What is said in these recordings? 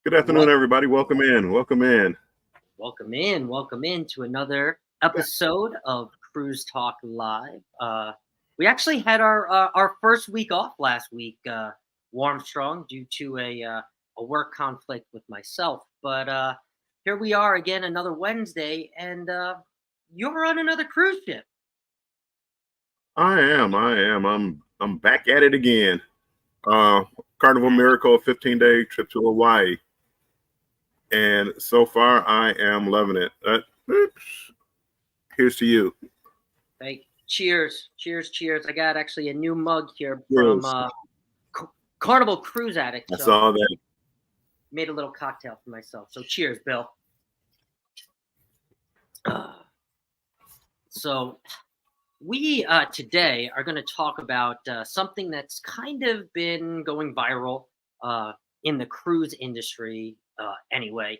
Good afternoon, everybody. Welcome in. Welcome in. Welcome in. Welcome in to another episode of Cruise Talk Live. We actually had our first week off last week, Warmstrong, due to a work conflict with myself. But here we are again, another Wednesday, and you're on another cruise ship. I am. I'm back at it again. Carnival Miracle, 15-day trip to Hawaii. And so far, I am loving it. Here's to you. Hey, cheers. I got actually a new mug here from Carnival Cruise Addict. I saw that. Made a little cocktail for myself. So cheers, Bill. So we today are going to talk about something that's kind of been going viral in the cruise industry. Anyway,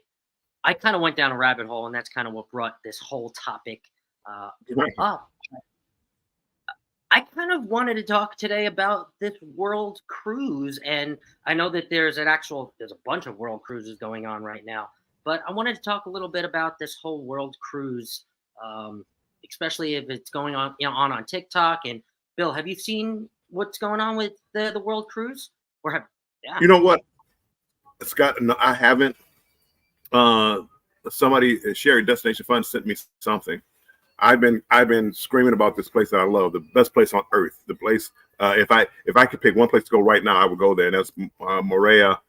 I kind of went down a rabbit hole, and that's kind of what brought this whole topic up. I kind of wanted to talk today about this world cruise, and I know that there's a bunch of world cruises going on right now, but I wanted to talk a little bit about this whole world cruise, especially if it's going on, on TikTok. And Bill, have you seen what's going on with the world cruise? You know what, Scott? No, I haven't. Somebody, Sherry Destination Fund, sent me something. I've been screaming about this place that I love, the best place on earth. The place, if I could pick one place to go right now, I would go there, and that's Moorea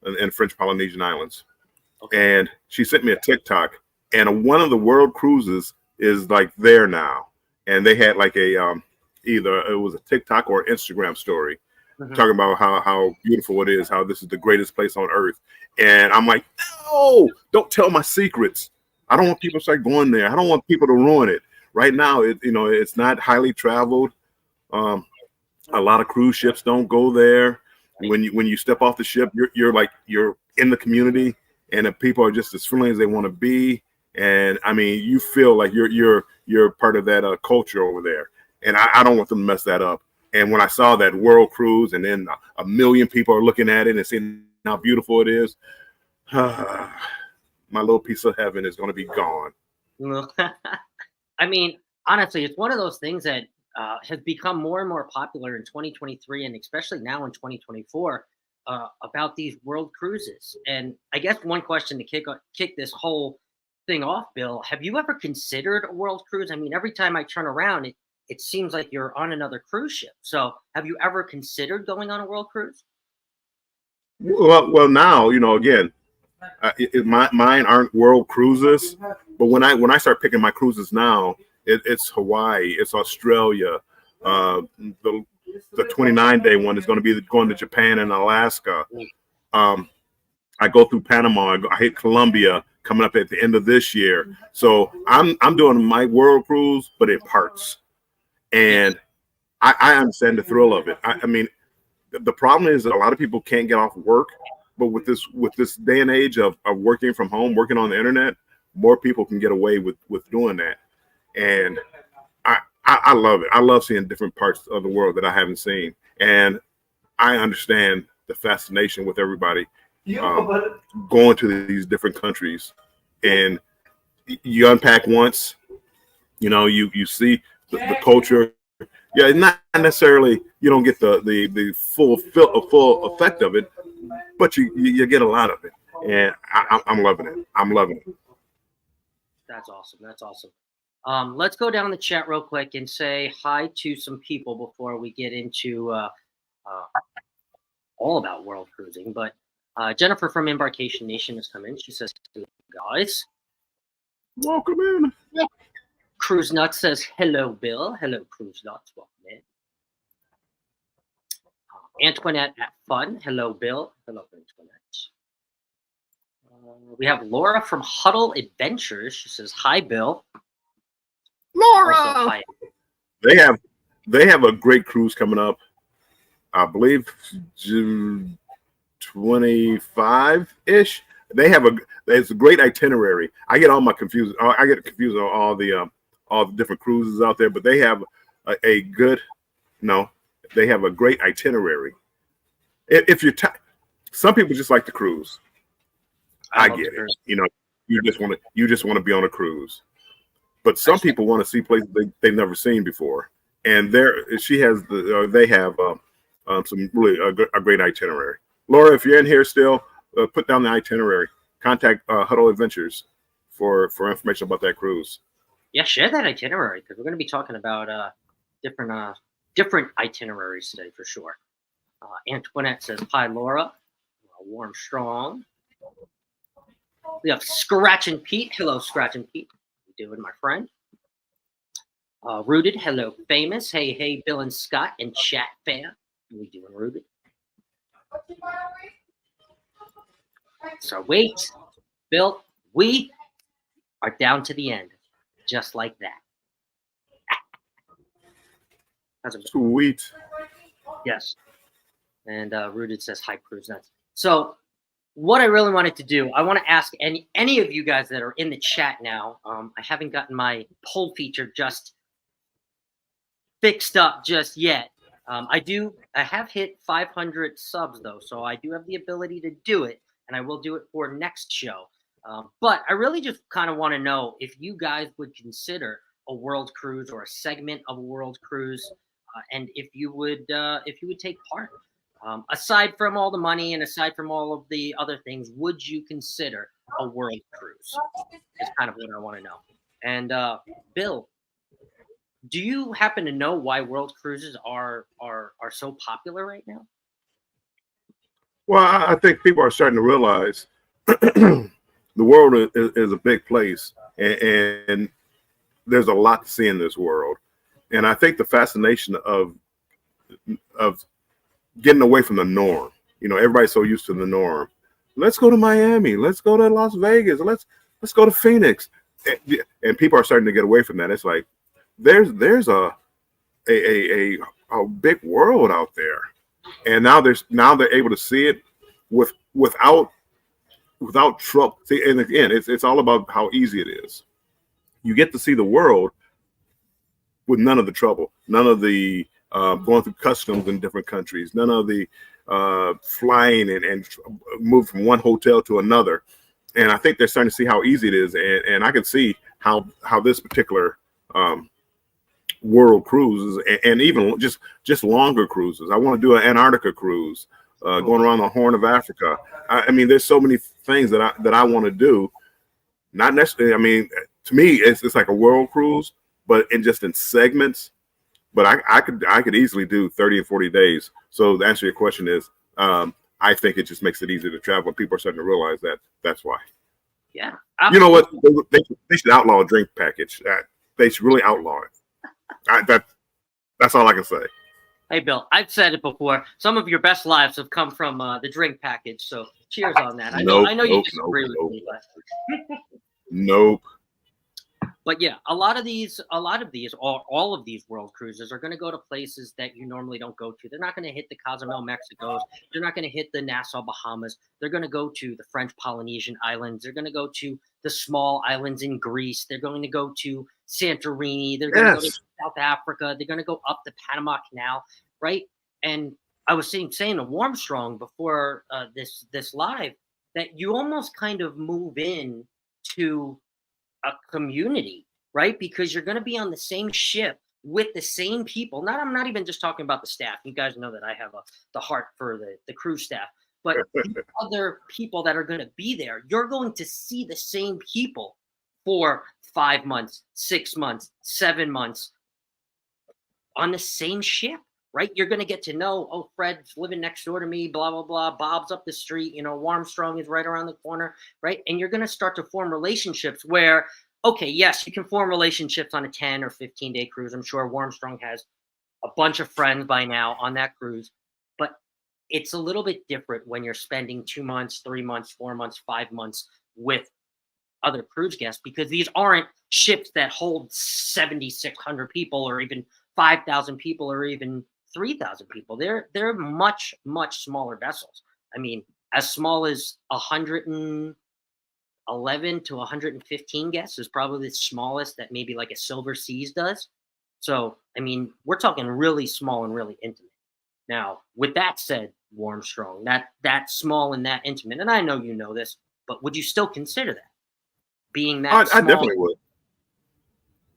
and French Polynesian Islands. Okay. And she sent me a TikTok, and one of the world cruises is like there now, and they had like a either it was a TikTok or Instagram story. Mm-hmm. Talking about how beautiful it is, how this is the greatest place on earth. And I'm like, no, don't tell my secrets. I don't want people to start going there. I don't want people to ruin it. Right now, it's not highly traveled. A lot of cruise ships don't go there. When you step off the ship, you're in the community, and the people are just as friendly as they want to be. And I mean, you feel like you're part of that culture over there. And I don't want them to mess that up. And when I saw that world cruise, and then a million people are looking at it and seeing how beautiful it is, my little piece of heaven is going to be gone. I mean, honestly, it's one of those things that has become more and more popular in 2023, and especially now in 2024, about these world cruises. And I guess one question to kick this whole thing off, Bill, have you ever considered a world cruise? I mean, every time I turn around, it seems like you're on another cruise ship. So have you ever considered going on a world cruise? Well, now, again, mine aren't world cruises, but when I start picking my cruises now, it's Hawaii, it's Australia. The 29-day one is going to be going to Japan and Alaska. I go through Panama. I hit Colombia coming up at the end of this year. So I'm doing my world cruise, but in parts. And I understand the thrill of it. I mean, the problem is that a lot of people can't get off work, but with this day and age of working from home, working on the internet, more people can get away with doing that. And I love it. I love seeing different parts of the world that I haven't seen. And I understand the fascination with everybody going to these different countries. And you unpack once, you see the culture. Yeah, not necessarily you don't get the full effect of it, but you get a lot of it. And I'm loving it. I'm loving it. That's awesome. That's awesome. Let's go down the chat real quick and say hi to some people before we get into all about world cruising. But Jennifer from Embarkation Nation has come in. She says, hello, guys. Welcome in. Yeah. Cruise Nuts says, hello, Bill. Hello, Cruise Nuts. Welcome in. Antoinette at Fun. Hello, Bill. Hello, Antoinette. We have Laura from Huddle Adventures. She says, hi, Bill. Laura. Also, hi. They have a great cruise coming up. I believe June 25-ish. It's a great itinerary. I get confused on all the different cruises out there, but they have a great itinerary. If you're some people just like to cruise. I get it. You just want to be on a cruise. But some people want to see places they've never seen before, and they have some really a great itinerary. Laura, if you're in here still, put down the itinerary. Contact Huddle Adventures for information about that cruise. Yeah, share that itinerary because we're going to be talking about different itineraries today for sure. Antoinette says, "Hi, Laura. Warm, strong." We have Scratch and Pete. Hello, Scratch and Pete. You doing, my friend? Rooted. Hello, Famous. Hey, Bill and Scott and Chat Fan. How we doing, Rooted? So wait, Bill, we are down to the end, just like that. That's sweet. Yes. And Rooted says, hi, Cruise Nuts. So what I really wanted to do, I want to ask any of you guys that are in the chat now. I haven't gotten my poll feature just fixed up just yet. I have hit 500 subs though, so I do have the ability to do it, and I will do it for next show. But I really just kind of want to know if you guys would consider a world cruise or a segment of a world cruise, and if you would take part. Aside from all the money and aside from all of the other things, would you consider a world cruise? Is kind of what I want to know. And Bill, do you happen to know why world cruises are so popular right now? Well, I think people are starting to realize the world is a big place, and there's a lot to see in this world. And I think the fascination of getting away from the norm. Everybody's so used to the norm. Let's go to Miami. Let's go to Las Vegas. Let's go to Phoenix. And people are starting to get away from that. It's like there's a big world out there, and now they're able to see it without trouble. See, and again, it's all about how easy it is. You get to see the world with none of the trouble, none of the going through customs in different countries, none of the flying and move from one hotel to another. And I think they're starting to see how easy it is. And I can see how this particular world cruises and even just longer cruises. I want to do an Antarctica cruise, going around the Horn of Africa. I mean, there's so many things that I want to do. Not necessarily. I mean, to me, it's like a world cruise, but in segments. But I could easily do 30 and 40 days. So the answer to your question is, I think it just makes it easier to travel. People are starting to realize that. That's why. Yeah. You know what? They should outlaw a drink package. They should really outlaw it. That's all I can say. Hey, Bill, I've said it before. Some of your best lives have come from the drink package. So cheers on that. I know you disagree with me, but nope. But yeah, a lot of these, or all of these world cruises are going to go to places that you normally don't go to. They're not going to hit the Cozumel, Mexicos. They're not going to hit the Nassau, Bahamas. They're going to go to the French Polynesian Islands. They're going to go to the small islands in Greece. They're going to go to Santorini. They're going to go to South Africa. They're going to go up the Panama Canal, right? And I was saying to Warmstrong before this live that you almost kind of move in to a community, right? Because you're going to be on the same ship with the same people. I'm not even just talking about the staff. You guys know that I have the heart for the crew staff, but the other people that are going to be there, you're going to see the same people for 5 months, 6 months, 7 months on the same ship, right? You're going to get to know, oh, Fred's living next door to me, blah, blah, blah. Bob's up the street, Warmstrong is right around the corner, right? And you're going to start to form relationships where, okay, yes, you can form relationships on a 10 or 15-day cruise. I'm sure Warmstrong has a bunch of friends by now on that cruise, but it's a little bit different when you're spending 2 months, 3 months, 4 months, 5 months with other cruise guests, because these aren't ships that hold 7,600 people or even 5,000 people or even 3,000 people. They're much, much smaller vessels. I mean, as small as 111 to 115 guests is probably the smallest that maybe like a Silver Seas does. So, I mean, we're talking really small and really intimate. Now, with that said, Warmstrong, that small and that intimate, and I know you know this, but would you still consider that being that small? I definitely would.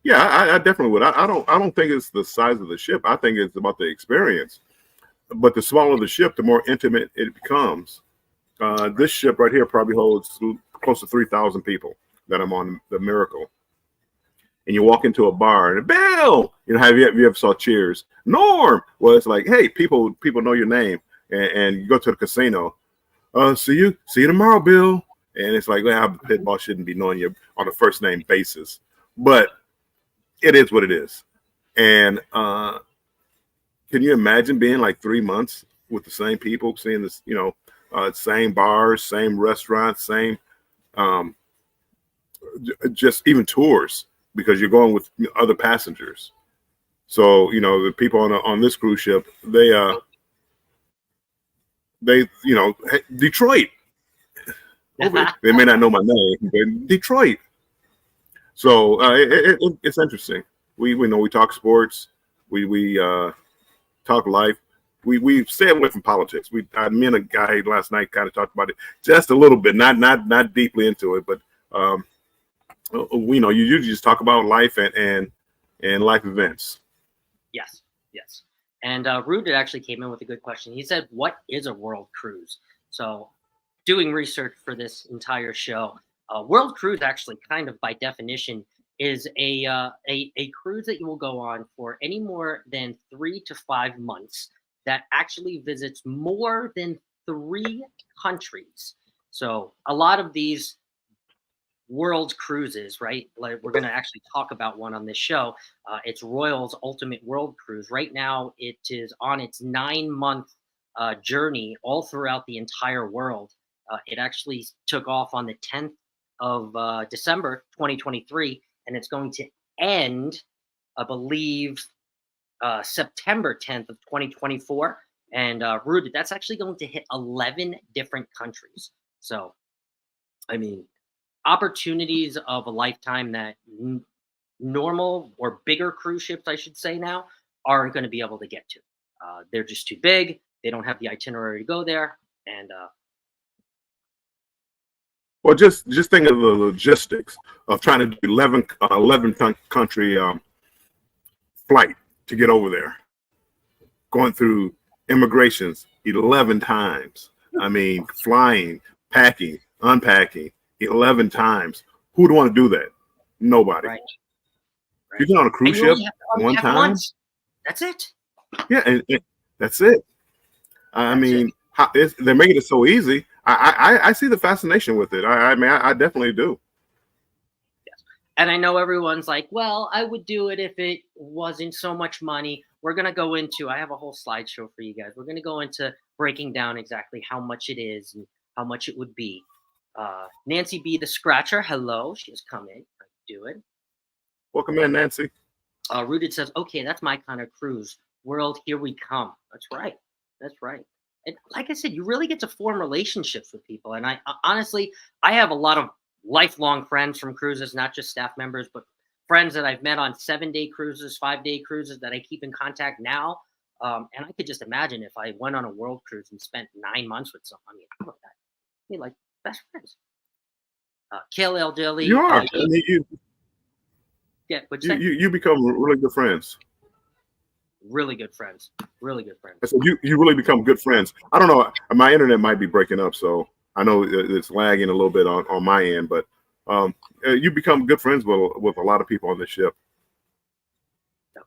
Yeah, I definitely would. I don't think it's the size of the ship. I think it's about the experience. But the smaller the ship, the more intimate it becomes. This ship right here probably holds close to 3,000 people that I'm on the Miracle. And you walk into a bar and Bill, have you ever saw Cheers? Norm. Well, it's like, hey, people know your name, and you go to the casino. See you tomorrow, Bill. And it's like, well, the pit boss shouldn't be knowing you on a first name basis, but it is what it is. And can you imagine being like 3 months with the same people, seeing this, same bars, same restaurants, same, just even tours, because you're going with other passengers. So, the people on this cruise ship, they Detroit. They may not know my name, but Detroit. So it's interesting. We talk sports, we talk life. We stay away from politics. Me and a guy last night kind of talked about it just a little bit, not deeply into it, but you usually just talk about life and life events. Yes. And Rude actually came in with a good question. He said, "What is a world cruise?" So, doing research for this entire show, world cruise actually, kind of by definition, is a cruise that you will go on for any more than 3 to 5 months that actually visits more than 3 countries. So a lot of these world cruises, right? Like, we're going to actually talk about one on this show. It's Royal's Ultimate World Cruise. Right now, it is on its 9-month journey all throughout the entire world. It actually took off on the 10th of December 2023, and it's going to end, I believe, September 10th of 2024. And Rudy, that's actually going to hit 11 different countries. So, I mean, opportunities of a lifetime that normal or bigger cruise ships, I should say now, aren't going to be able to get to. They're just too big. They don't have the itinerary to go there. And Well, just think of the logistics of trying to do 11 country flight to get over there, going through immigrations 11 times. I mean, flying, packing, unpacking 11 times. Who'd want to do that? Nobody. Right. You get on a cruise ship one time. Once. That's it. Yeah, and that's it. I mean, they're making it so easy. I see the fascination with it. I mean, I definitely do. Yes. And I know everyone's like, well, I would do it if it wasn't so much money. We're going to go into, I have a whole slideshow for you guys. We're going to go into breaking down exactly how much it is and how much it would be. Nancy B. the Scratcher, hello. She has come in. Do it. Welcome in, Nancy. Rooted says, okay, that's my kind of cruise. World, here we come. That's right. That's right. And like I said, you really get to form relationships with people. And I honestly, I have a lot of lifelong friends from cruises, not just staff members, but friends that I've met on 7-day cruises, 5-day cruises that I keep in contact now. And I could just imagine if I went on a world cruise and spent 9 months with someone. I mean, how about that? I mean, like best friends. Kale L. Dilly. You are. Yeah, you become really good friends. Really good friends. Really good friends. So you really become good friends. I don't know. My internet might be breaking up, so I know it's lagging a little bit on my end, but you become good friends with a lot of people on the ship.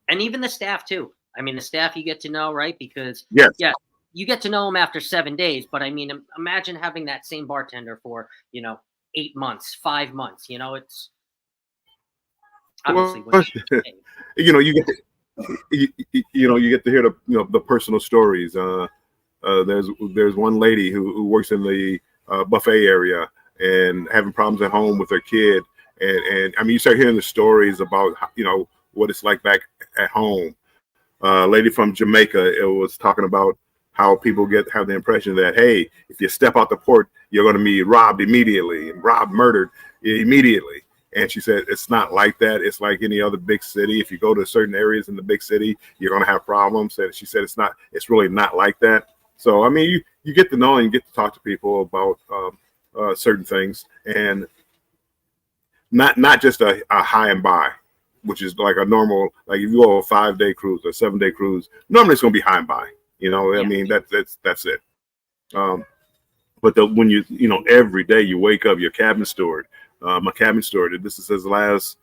And even the staff too. I mean, the staff you get to know, right? Because yes, you get to know them after 7 days. But I mean, imagine having that same bartender for 8 months, 5 months. It's obviously you get you get to hear the personal stories. There's one lady who works in the buffet area and having problems at home with her kid, and I mean, you start hearing the stories about what it's like back at home. A lady from Jamaica, it was talking about how people have the impression that, hey, if you step out the port, you're going to be robbed immediately, murdered immediately. And she said, it's not like that. It's like any other big city. If you go to certain areas in the big city, you're going to have problems. And she said, it's really not like that. So, I mean, you get to know and you get to talk to people about certain things, and not just a high and by, which is like a normal, like if you go a 5-day cruise or 7-day cruise, normally it's going to be high and by, I mean, that's it. But when every day you wake up, your cabin steward, my cabin steward, this is his last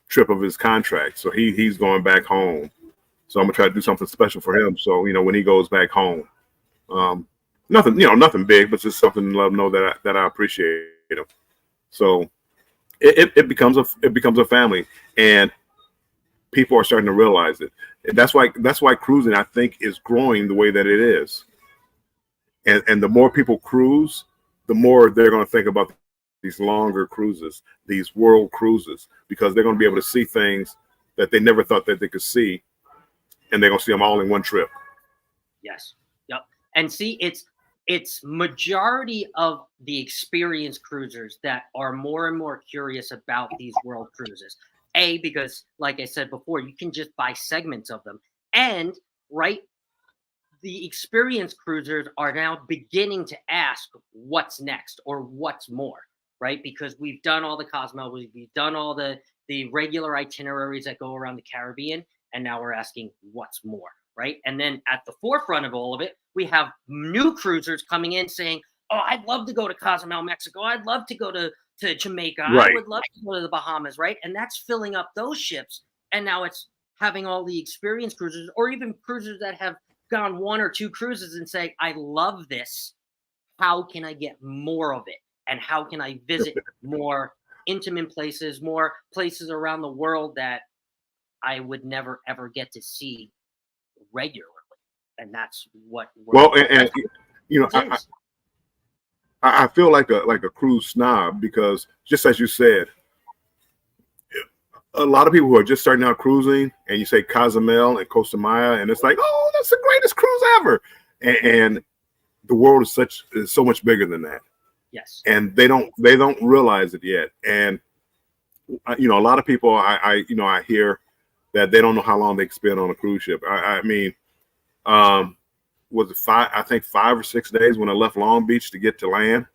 trip of his contract. So he's going back home. So I'm gonna try to do something special for him. So, when he goes back home, nothing big, but just something to let him know that I appreciate him. So it becomes a family, and people are starting to realize it. And that's why cruising, I think, is growing the way that it is. And the more people cruise, the more they're going to think about these longer cruises, these world cruises, because they're going to be able to see things that they never thought that they could see, and they're going to see them all in one trip. Yes. Yep. And see, it's majority of the experienced cruisers that are more and more curious about these world cruises. Because, like I said before, you can just buy segments of them, and the experienced cruisers are now beginning to ask what's next or what's more, right? Because we've done all the Cozumel, we've done all the regular itineraries that go around the Caribbean, and now we're asking what's more, right? And then at the forefront of all of it, we have new cruisers coming in saying, oh, I'd love to go to Cozumel, Mexico. I'd love to go to Jamaica. Right. I would love to go to the Bahamas, right? And that's filling up those ships. And now it's having all the experienced cruisers, or even cruisers that have gone 1 or 2 cruises and say, I love this. How can I get more of it? And how can I visit more intimate places, more places around the world that I would never, ever get to see regularly? And that's what I feel like a cruise snob, because just as you said, a lot of people who are just starting out cruising, and you say Cozumel and Costa Maya, and it's like, oh, that's the greatest cruise ever. And the world is so much bigger than that. Yes. And they don't realize it yet. And a lot of people I hear that they don't know how long they can spend on a cruise ship. I mean, was it I think 5 or 6 days when I left Long Beach to get to land,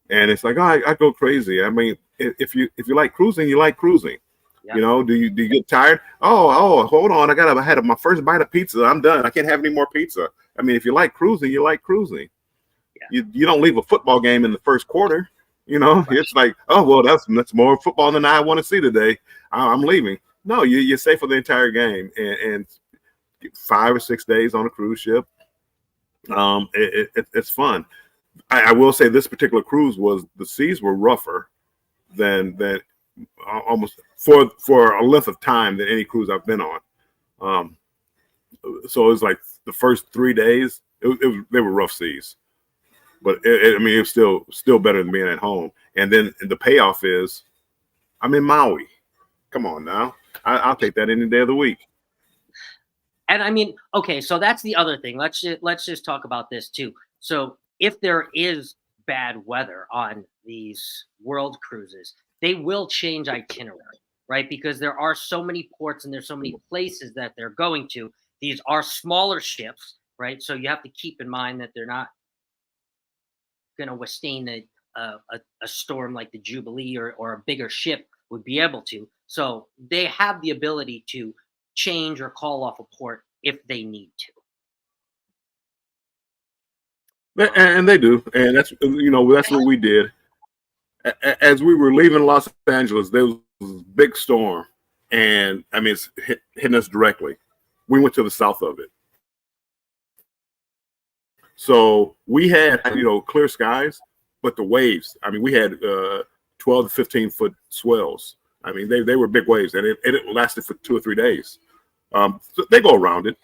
and it's like, oh, I go crazy. I mean, if you like cruising, you like cruising. Yeah. You know, do you get tired? Oh, hold on, I had my first bite of pizza. I'm done. I can't have any more pizza. I mean, if you like cruising, you like cruising. Yeah. You don't leave a football game in the first quarter. You know, Right. it's like, oh well, that's more football than I want to see today. I'm leaving. No, you're safe for the entire game, and 5 or 6 days on a cruise ship. It's fun. I will say this particular cruise the seas were rougher than almost for a length of time than any cruise I've been on. So it was like the first 3 days, they were rough seas, but I mean, it's still better than being at home. And then the payoff is, I'm in Maui. Come on now, I'll take that any day of the week. And I mean, okay, so that's the other thing. Let's just talk about this too. So if there is bad weather on these world cruises, they will change itinerary, right? Because there are so many ports and there's so many places that they're going to. These are smaller ships, right? So you have to keep in mind that they're not going to withstand a storm like the Jubilee or a bigger ship would be able to. So they have the ability to change or call off a port if they need to. And they do, and that's what we did. As we were leaving Los Angeles, there was this big storm, and I mean, it's hitting us directly. We went to the south of it, so we had clear skies, but the waves. I mean, we had 12 to 15 foot swells. I mean, they were big waves, and it lasted for 2 or 3 days. So they go around it.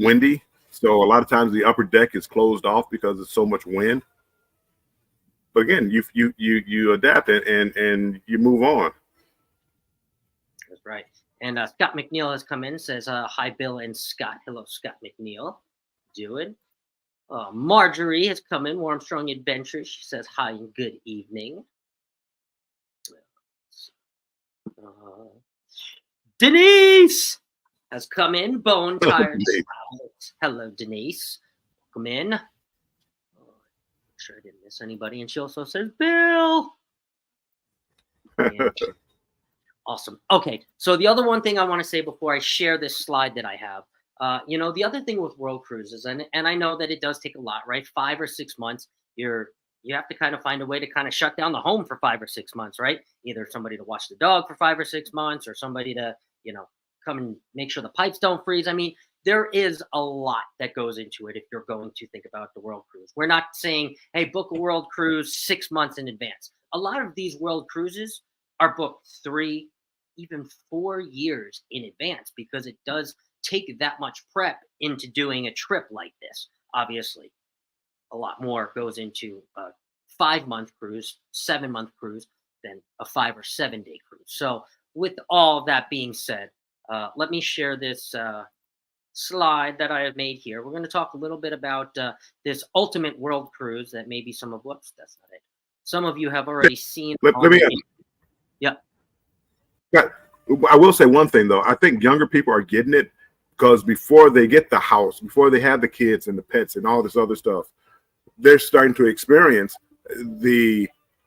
Windy. So a lot of times the upper deck is closed off because there's so much wind. But again, you adapt and you move on. That's right. And Scott McNeil has come in, says, hi, Bill and Scott. Hello, Scott McNeil. Doing. Marjorie has come in, Armstrong Adventures. She says, hi and good evening. Denise has come in, Bone Tired. Hello, Denise. Welcome in. Make sure I didn't miss anybody. And she also says, Bill. Awesome. Okay, so the other one thing I want to say before I share this slide that I have, the other thing with world cruises, and I know that it does take a lot, right? 5 or 6 months, you have to kind of find a way to kind of shut down the home for 5 or 6 months, right? Either somebody to watch the dog for 5 or 6 months, or somebody to, come and make sure the pipes don't freeze. I mean, there is a lot that goes into it if you're going to think about the world cruise. We're not saying, hey, book a world cruise 6 months in advance. A lot of these world cruises are booked 3, even 4 years in advance, because it does take that much prep into doing a trip like this. Obviously, a lot more goes into a 5-month cruise, 7-month cruise than a 5 or 7 day cruise. So with all that being said, let me share this slide that I have made here. We're going to talk a little bit about this ultimate world cruise that maybe some of you have already seen. Let me Yeah. I will say one thing though. I think younger people are getting it because before they get the house, before they have the kids and the pets and all this other stuff, they're starting to experience the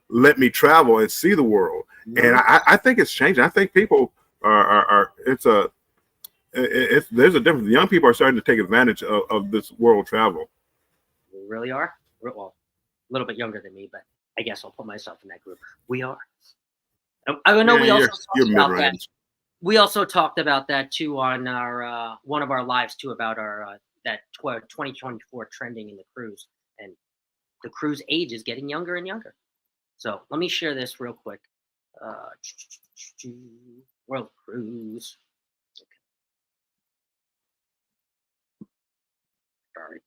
let me travel and see the world. And I think it's changing. I think people are there's a difference. The young people are starting to take advantage of this world travel. We really are. Well, a little bit younger than me, but I guess I'll put myself in that group. We are. I know we also talked about that. We also talked about that too on our one of our lives too, about our that 2024 trending in the cruise, and the cruise age is getting younger and younger. So let me share this real quick. World cruise. Okay.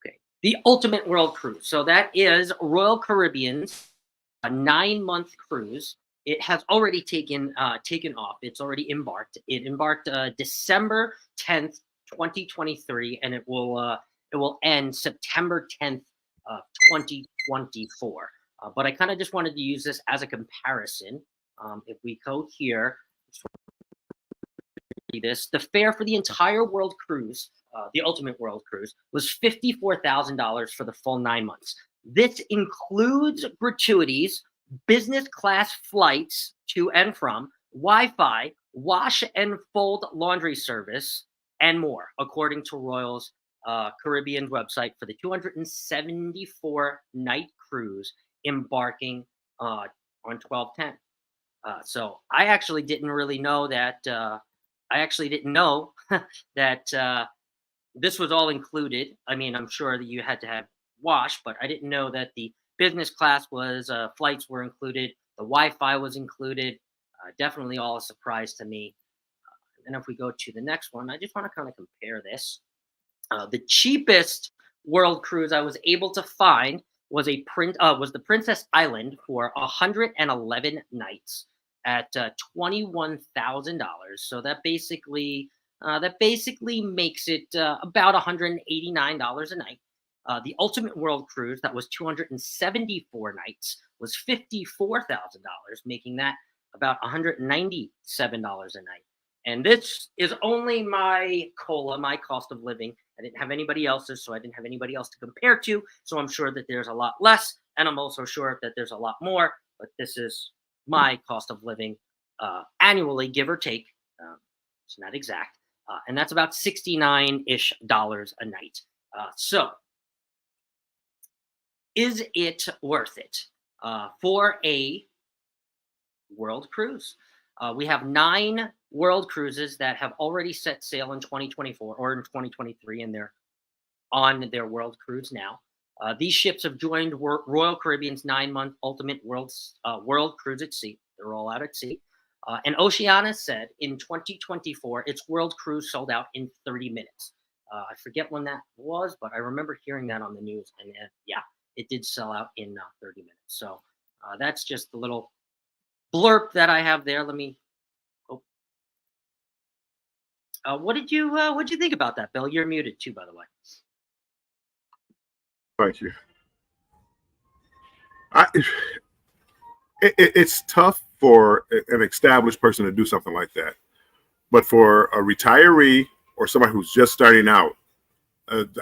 Okay. The ultimate world cruise. So that is Royal Caribbean's 9-month cruise. It has already taken off. It's already embarked. It embarked December 10th, 2023, and it will end September 10th, 2024. But I kind of just wanted to use this as a comparison. If we go here, this. The fare for the entire world cruise, the Ultimate World Cruise, was $54,000 for the full 9 months. This includes gratuities, business class flights to and from, Wi-Fi, wash and fold laundry service, and more, according to Royal's Caribbean website for the 274-night cruise embarking on 12/10. So I actually didn't really know that. I actually didn't know that this was all included. I mean, I'm sure that you had to have wash, but I didn't know that the business class was flights were included. The Wi-Fi was included. Definitely all a surprise to me. And if we go to the next one, I just want to kind of compare this. The cheapest world cruise I was able to find was the Princess Island for 111 nights at $21,000. So that basically makes it about $189 a night. The Ultimate World Cruise, that was 274 nights, was $54,000, making that about $197 a night. And this is only my COLA, my cost of living. I didn't have anybody else's, so I didn't have anybody else to compare to. So I'm sure that there's a lot less, and I'm also sure that there's a lot more. But this is my cost of living annually, give or take. It's not exact. And that's about $69-ish a night. So is it worth it for a world cruise? We have 9 world cruises that have already set sail in 2024 or in 2023, and they're on their world cruise now. These ships have joined Royal Caribbean's 9-month Ultimate World Cruise at Sea. They're all out at sea. And Oceania said in 2024, its world cruise sold out in 30 minutes. I forget when that was, but I remember hearing that on the news. And yeah, it did sell out in 30 minutes. So that's just the little blurb that I have there. Let me. What did you think about that, Bill? You're muted too, by the way. Thank you. It's tough for an established person to do something like that, but for a retiree or somebody who's just starting out,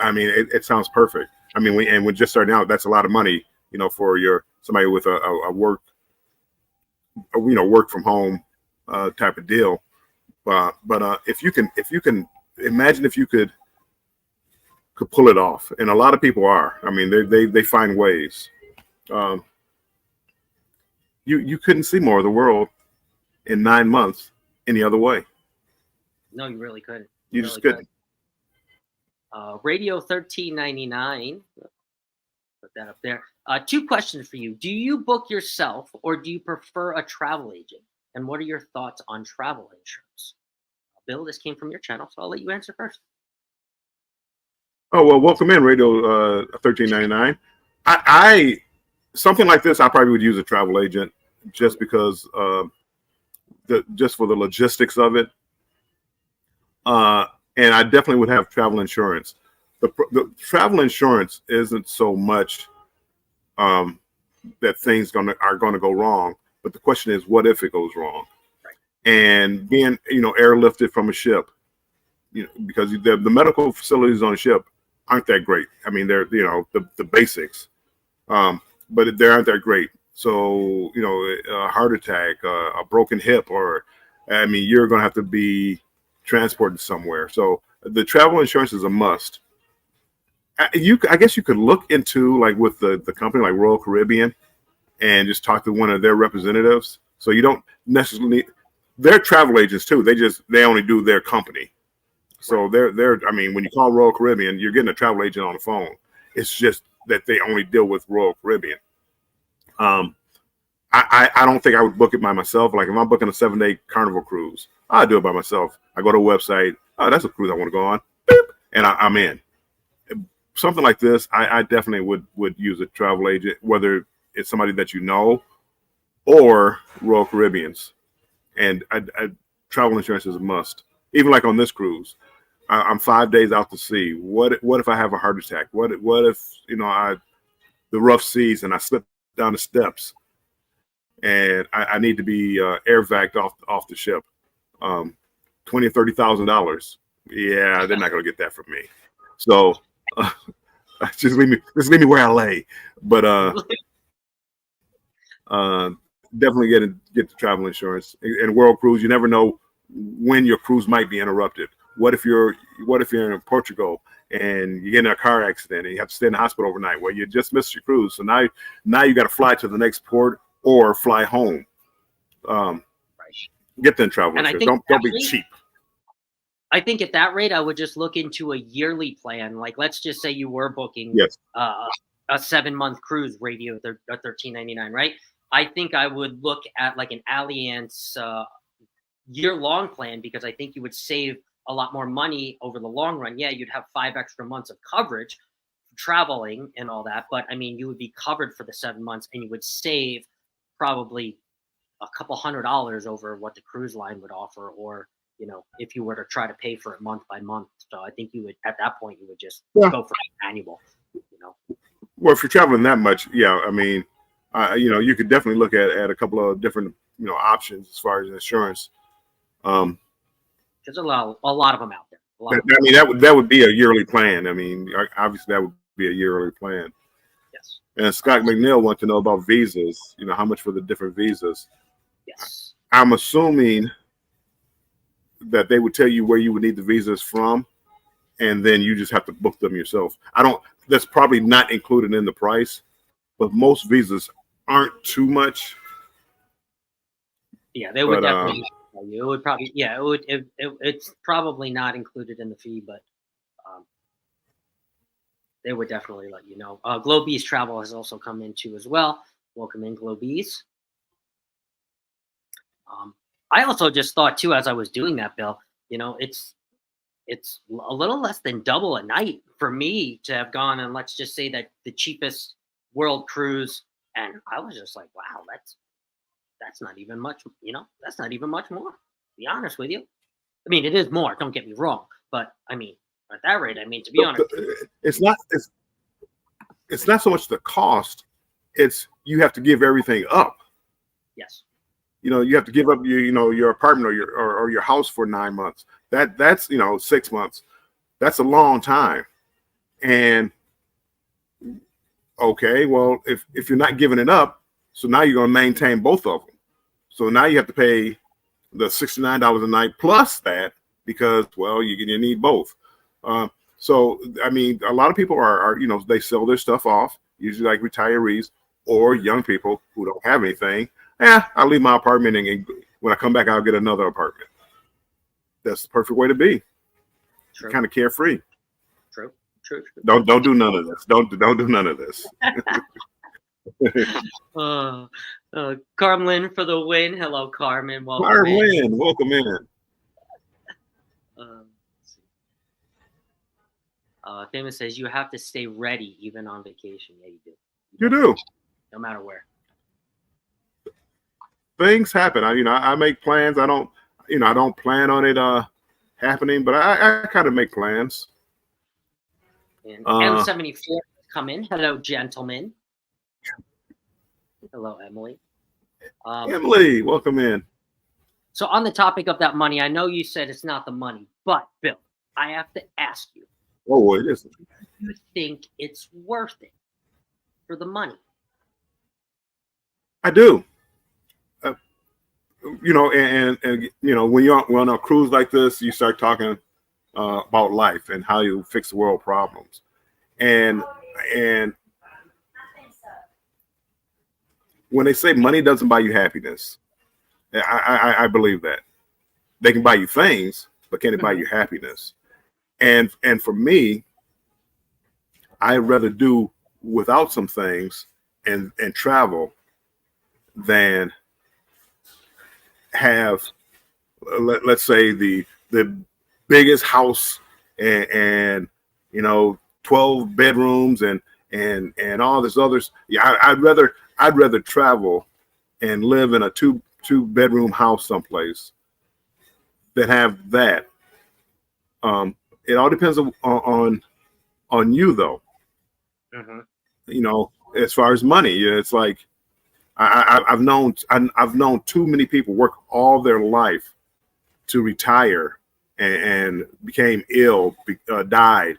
I mean, it sounds perfect. I mean, when just starting out, that's a lot of money, for somebody with a work, work from home type of deal. But if you can imagine if you could pull it off, and a lot of people are. I mean, they find ways. You couldn't see more of the world in 9 months any other way. No, you really couldn't. You just couldn't. Radio 1399. Put that up there. 2 questions for you. Do you book yourself, or do you prefer a travel agent? And what are your thoughts on travel insurance? Bill, this came from your channel, so I'll let you answer first. Oh, well, welcome in, Radio 1399. I something like this, I probably would use a travel agent just because just for the logistics of it. And I definitely would have travel insurance. The travel insurance isn't so much that things are going to go wrong, but the question is, what if it goes wrong? Right. And being airlifted from a ship, because the medical facilities on a ship aren't that great. I mean, they're the basics, but they aren't that great. So a heart attack, a broken hip, or you're going to have to be transported somewhere. So the travel insurance is a must. I guess you could look into, like, with the company like Royal Caribbean and just talk to one of their representatives. So you don't necessarily they're travel agents too. They only do their company. So they're when you call Royal Caribbean, you're getting a travel agent on the phone. It's just that they only deal with Royal Caribbean. I don't think I would book it by myself. Like, if I'm booking a 7-day Carnival cruise, I'll do it by myself. I go to a website. Oh, that's a cruise I want to go on. Beep, and I'm in. Something like this, I definitely would use a travel agent, whether it's somebody that you know or Royal Caribbean's. And travel insurance is a must. Even like on this cruise, I'm 5 days out to sea. What if I have a heart attack? What if the rough seas and I slip down the steps and I need to be air vac off the ship? $20,000 or $30,000. Yeah, they're not going to get that from me. So just leave me where I lay. But definitely get the travel insurance. And World Cruise, you never know when your cruise might be interrupted. What if you're in Portugal and you get in a car accident and you have to stay in the hospital overnight? Well, you just missed your cruise, so now you got to fly to the next port or fly home. Get them travel insurance. Don't be cheap. I think at that rate, I would just look into a yearly plan. Like, let's just say you were booking a 7-month cruise, radio at $13.99, right? I think I would look at like an Allianz year-long plan, because I think you would save a lot more money over the long run. Yeah, you'd have 5 extra months of coverage, traveling and all that, but I mean, you would be covered for the 7 months, and you would save probably a couple $100 over what the cruise line would offer, or if you were to try to pay for it month by month. So I think you would, at that point, you would just go for annual. Well, if you're traveling that much, yeah, I mean, you could definitely look at a couple of different options as far as insurance. There's a lot of them out there. I mean, that would be a yearly plan. I mean, obviously that would be a yearly plan. Yes. And Scott McNeil wants to know about visas. How much for the different visas? Yes. I'm assuming that they would tell you where you would need the visas from, and then you just have to book them yourself. That's probably not included in the price, but most visas aren't too much. Yeah, they would definitely. It would probably, it would. It's probably not included in the fee, but they would definitely let you know. Globease Travel has also come in too as well. Welcome in, Globease. I also just thought too, as I was doing that, Bill, it's a little less than double a night for me to have gone, and let's just say that the cheapest world cruise, and I was just like, wow, that's not even much, that's not even much more, to be honest with you. I mean, it is more, don't get me wrong, but I mean, at that rate, to be honest, it's not so much the cost, it's you have to give everything up. Yes. You have to give up your apartment or your house for 9 months. That's 6 months. That's a long time. And okay, well, if you're not giving it up, so now you're going to maintain both of them. So now you have to pay the $69 a night plus that, because, well, you need both. So, I mean, a lot of people are they sell their stuff off, usually like retirees or young people who don't have anything. I'll leave my apartment, and when I come back, I'll get another apartment. That's the perfect way to be. True. Kind of carefree. True. Don't do none of this. Don't do none of this. Carmen for the win. Hello, Carmen. Welcome in. Famous says you have to stay ready even on vacation. Yeah, you do. You do. No matter where. Things happen. I make plans. I don't plan on it happening, but I kind of make plans. And M74 come in. Hello, gentlemen. Hello, Emily. Emily, welcome in. So on the topic of that money, I know you said it's not the money, but Bill, I have to ask you. Oh, it isn't. Do you think it's worth it for the money? I do. And when you're on a cruise like this, you start talking about life and how you fix the world problems, and when they say money doesn't buy you happiness, I believe that. They can buy you things, but can it buy you happiness? And for me, I'd rather do without some things and travel than have, let's say, the biggest house and 12 bedrooms and all this others. Yeah, I'd rather travel and live in a two bedroom house someplace than have that. It all depends on you, though. Mm-hmm. As far as money, it's like I've known too many people work all their life to retire and became ill, died,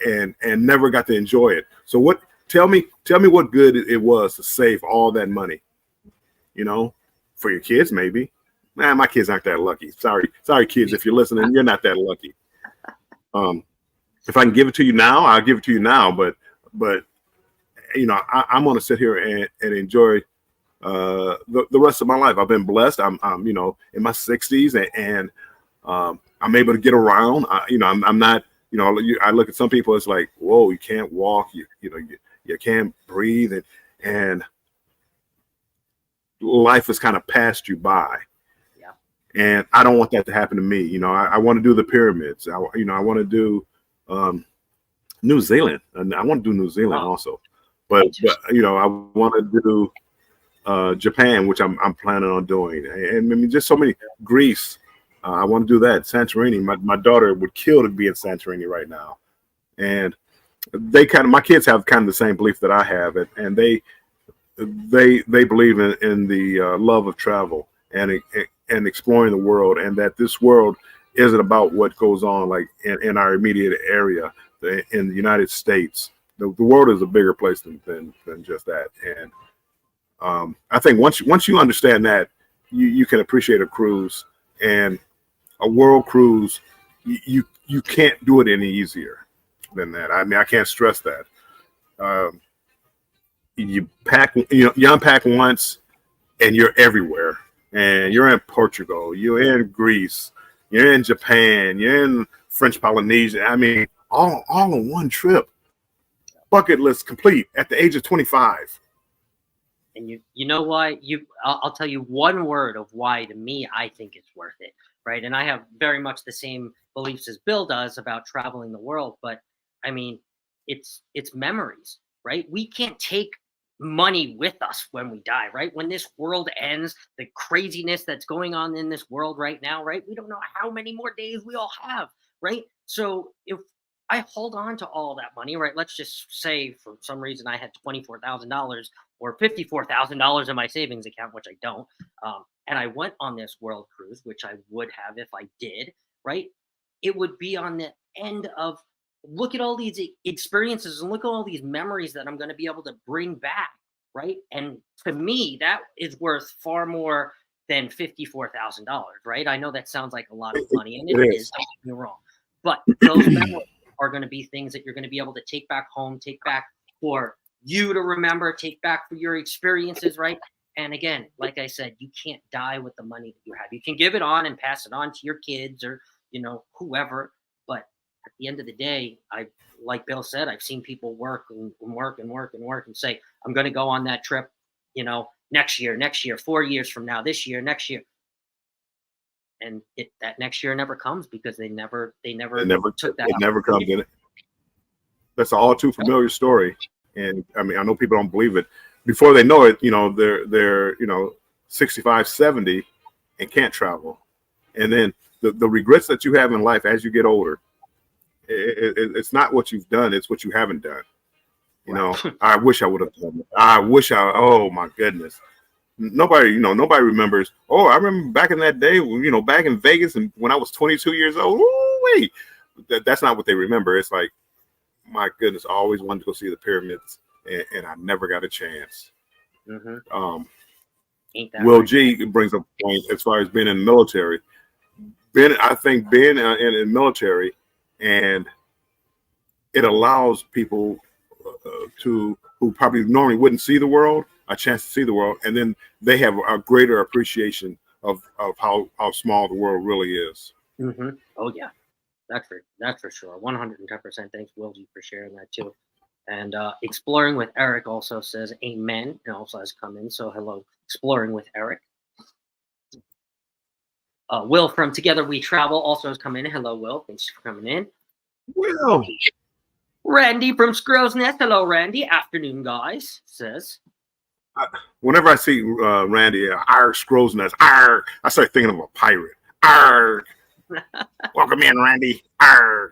and never got to enjoy it. So what? Tell me what good it was to save all that money. You know, for your kids maybe. Man, my kids aren't that lucky. Sorry, kids, if you're listening, you're not that lucky. If I can give it to you now, I'll give it to you now. But you know, I'm going to sit here and enjoy the rest of my life. I've been blessed. I'm you know, in my 60s, and I'm able to get around. You know, I'm not, you know, I look at some people, it's like, whoa, you can't walk, you know, you can't breathe, and life has kind of passed you by. Yeah. And I don't want that to happen to me. You know, I want to do the pyramids. You know, I want to do New Zealand, and I want to do New Zealand also. But you know, I want to do Japan, which I'm planning on doing, and I mean, just so many. Greece, I want to do that. Santorini, my daughter would kill to be in Santorini right now, and my kids have kind of the same belief that I have, and they believe in the love of travel and exploring the world, and that this world isn't about what goes on like in our immediate area in the United States. The world is a bigger place than just that. And I think once you understand that, you can appreciate a cruise, and a world cruise. You can't do it any easier than that. I mean, I can't stress that. You unpack once, and you're everywhere. And you're in Portugal, you're in Greece, you're in Japan, you're in French Polynesia. I mean, all in one trip. Bucket list complete at the age of 25. And you know why? I'll tell you one word of why to me I think it's worth it, right? And I have very much the same beliefs as Bill does about traveling the world, but I mean, it's memories, right? We can't take money with us when we die, right? When this world ends, the craziness that's going on in this world right now, right? We don't know how many more days we all have, right? So if I hold on to all that money, right? Let's just say for some reason I had $24,000 or $54,000 in my savings account, which I don't, and I went on this world cruise, which I would have if I did, right? It would be on the end of, look at all these experiences and look at all these memories that I'm going to be able to bring back, right? And to me, that is worth far more than $54,000, right? I know that sounds like a lot of money, and it is. Don't get me wrong, but those memories are going to be things that you're going to be able to take back home, take back for you to remember, take back for your experiences, right? And again, like I said, you can't die with the money that you have. You can give it on and pass it on to your kids or, you know, whoever. But at the end of the day, like Bill said, I've seen people work and work and say, I'm going to go on that trip, you know, next year, 4 years from now, this year, next year. And that next year never comes because they never took that. It never comes in it. That's an all too familiar story. And I mean, I know people don't believe it. Before they know it, you know, they're you know, 65, 70 and can't travel. And then the regrets that you have in life as you get older, it's not what you've done, it's what you haven't done. You know, I wish I would have done it. Oh my goodness. Nobody remembers. Oh, I remember back in that day, you know, back in Vegas and when I was 22 years old. Ooh, wait, that's not what they remember. It's like, my goodness, I always wanted to go see the pyramids, and I never got a chance. Mm-hmm. Will G brings up a point as far as being in the military. I think being in the military, and it allows people who probably normally wouldn't see the world a chance to see the world, and then they have a greater appreciation of how small the world really is. Mm-hmm. Oh yeah, that's for sure. 110%. Thanks, Will G, for sharing that too. And Exploring with Eric also says amen, and also has come in. So hello, Exploring with Eric. Will from Together We Travel also has come in. Hello, Will. Thanks for coming in. Will. Randy from Squirrel's Nest. Hello, Randy. Afternoon, guys. Says. Whenever I see Randy, Squirrel's Nest, I start thinking of a pirate. Welcome in, Randy. All